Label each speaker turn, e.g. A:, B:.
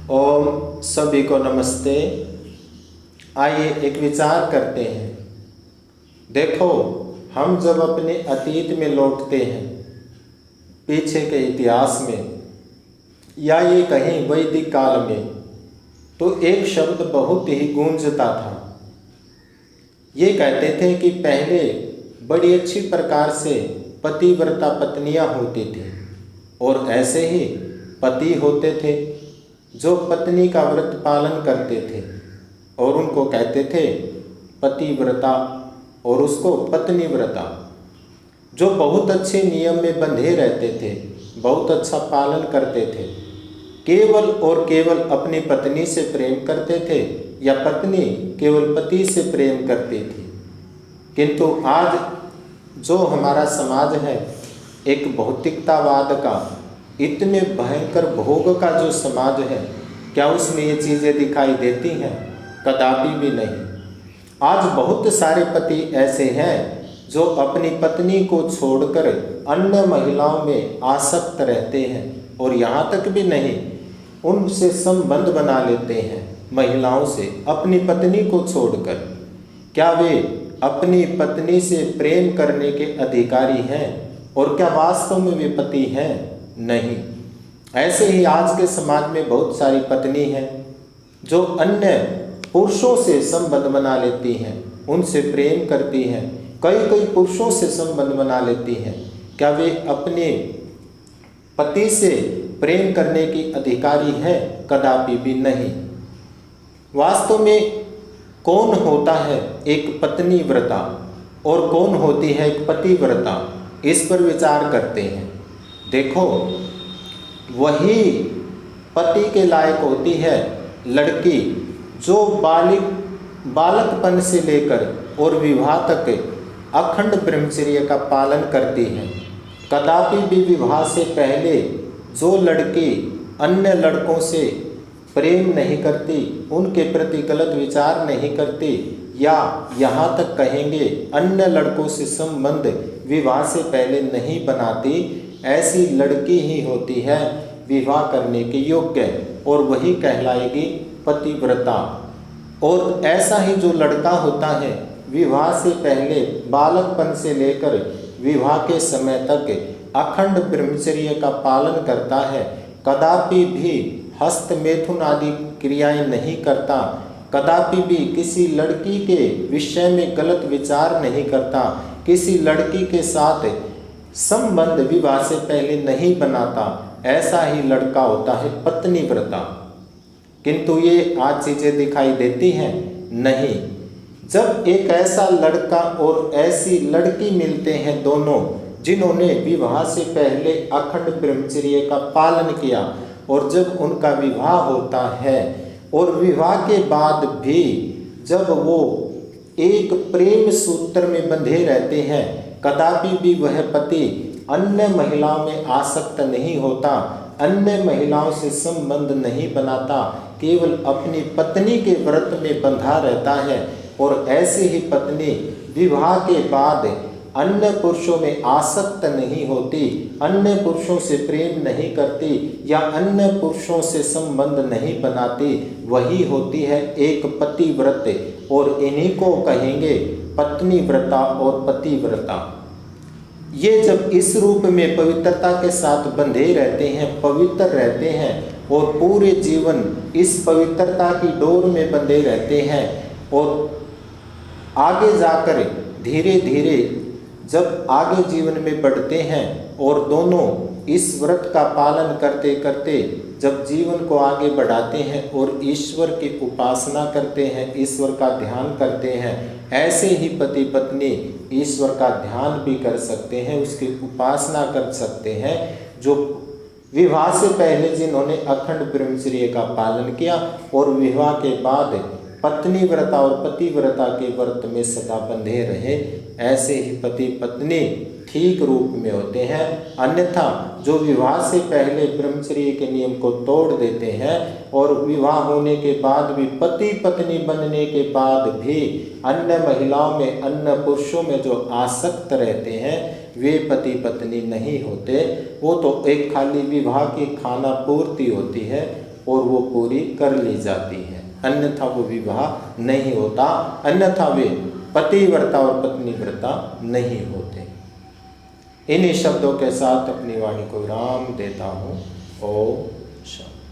A: ओम सभी को नमस्ते। आइए एक विचार करते हैं। देखो, हम जब अपने अतीत में लौटते हैं, पीछे के इतिहास में या ये कहीं वैदिक काल में, तो एक शब्द बहुत ही गूंजता था। ये कहते थे कि पहले बड़ी अच्छी प्रकार से पतिव्रता पत्नियां होती थी और ऐसे ही पति होते थे जो पत्नी का व्रत पालन करते थे और उनको कहते थे पतिव्रता और उसको पत्नी व्रता, जो बहुत अच्छे नियम में बंधे रहते थे, बहुत अच्छा पालन करते थे, केवल और केवल अपनी पत्नी से प्रेम करते थे या पत्नी केवल पति से प्रेम करती थी। किंतु आज जो हमारा समाज है, एक भौतिकतावाद का, इतने भयंकर भोग का जो समाज है, क्या उसमें ये चीज़ें दिखाई देती हैं? कदापि भी नहीं। आज बहुत सारे पति ऐसे हैं जो अपनी पत्नी को छोड़कर अन्य महिलाओं में आसक्त रहते हैं और यहाँ तक भी नहीं, उनसे संबंध बना लेते हैं महिलाओं से अपनी पत्नी को छोड़कर। क्या वे अपनी पत्नी से प्रेम करने के अधिकारी हैं और क्या वास्तव में वे पति हैं? नहीं। ऐसे ही आज के समाज में बहुत सारी पत्नी हैं जो अन्य पुरुषों से संबंध बना लेती हैं, उनसे प्रेम करती हैं, कई कई पुरुषों से संबंध बना लेती हैं। क्या वे अपने पति से प्रेम करने की अधिकारी हैं? कदापि भी नहीं। वास्तव में कौन होता है एक पत्नी व्रता और कौन होती है एक पतिव्रता? इस पर विचार करते हैं। देखो, वही पति के लायक होती है लड़की जो बालकपन से लेकर और विवाह तक अखंड ब्रह्मचर्य का पालन करती है। कदापि भी विवाह से पहले जो लड़की अन्य लड़कों से प्रेम नहीं करती, उनके प्रति गलत विचार नहीं करती, या यहाँ तक कहेंगे अन्य लड़कों से संबंध विवाह से पहले नहीं बनाती, ऐसी लड़की ही होती है विवाह करने के योग्य और वही कहलाएगी पतिव्रता। और ऐसा ही जो लड़का होता है विवाह से पहले बालकपन से लेकर विवाह के समय तक अखंड ब्रह्मचर्य का पालन करता है, कदापि भी हस्त मैथुन आदि क्रियाएं नहीं करता, कदापि भी किसी लड़की के विषय में गलत विचार नहीं करता, किसी लड़की के साथ संबंध विवाह से पहले नहीं बनाता, ऐसा ही लड़का होता है पत्नी व्रता। किंतु ये आज चीज़ें दिखाई देती हैं? नहीं। जब एक ऐसा लड़का और ऐसी लड़की मिलते हैं, दोनों जिन्होंने विवाह से पहले अखंड ब्रह्मचर्य का पालन किया, और जब उनका विवाह होता है और विवाह के बाद भी जब वो एक प्रेम सूत्र में बंधे रहते हैं, कदापि भी वह पति अन्य महिलाओं में आसक्त नहीं होता, अन्य महिलाओं से संबंध नहीं बनाता, केवल अपनी पत्नी के व्रत में बंधा रहता है। और ऐसी ही पत्नी विवाह के बाद अन्य पुरुषों में आसक्त नहीं होती, अन्य पुरुषों से प्रेम नहीं करती या अन्य पुरुषों से संबंध नहीं बनाती, वही होती है एक पतिव्रत। और इन्हीं को कहेंगे पत्नी व्रता और पतिव्रता। ये जब इस रूप में पवित्रता के साथ बंधे रहते हैं, पवित्र रहते हैं और पूरे जीवन इस पवित्रता की डोर में बंधे रहते हैं, और आगे जाकर धीरे धीरे जब आगे जीवन में बढ़ते हैं और दोनों इस व्रत का पालन करते करते जब जीवन को आगे बढ़ाते हैं और ईश्वर की उपासना करते हैं, ईश्वर का ध्यान करते हैं, ऐसे ही पति पत्नी ईश्वर का ध्यान भी कर सकते हैं, उसकी उपासना कर सकते हैं, जो विवाह से पहले जिन्होंने अखंड ब्रह्मचर्य का पालन किया और विवाह के बाद पत्नी व्रता और पतिव्रता के व्रत में सदा बंधे रहे, ऐसे ही पति पत्नी ठीक रूप में होते हैं। अन्यथा जो विवाह से पहले ब्रह्मचर्य के नियम को तोड़ देते हैं और विवाह होने के बाद भी पति पत्नी बनने के बाद भी अन्य महिलाओं में, अन्य पुरुषों में जो आसक्त रहते हैं, वे पति पत्नी नहीं होते। वो तो एक खाली विवाह की खाना पूर्ति होती है, और वो पूरी कर ली जाती है, अन्यथा वो विवाह नहीं होता, अन्यथा वे पतिव्रता और पत्नीव्रता नहीं होते। इन्हीं शब्दों के साथ अपनी वाणी को विराम देता हूँ। ओम शांति।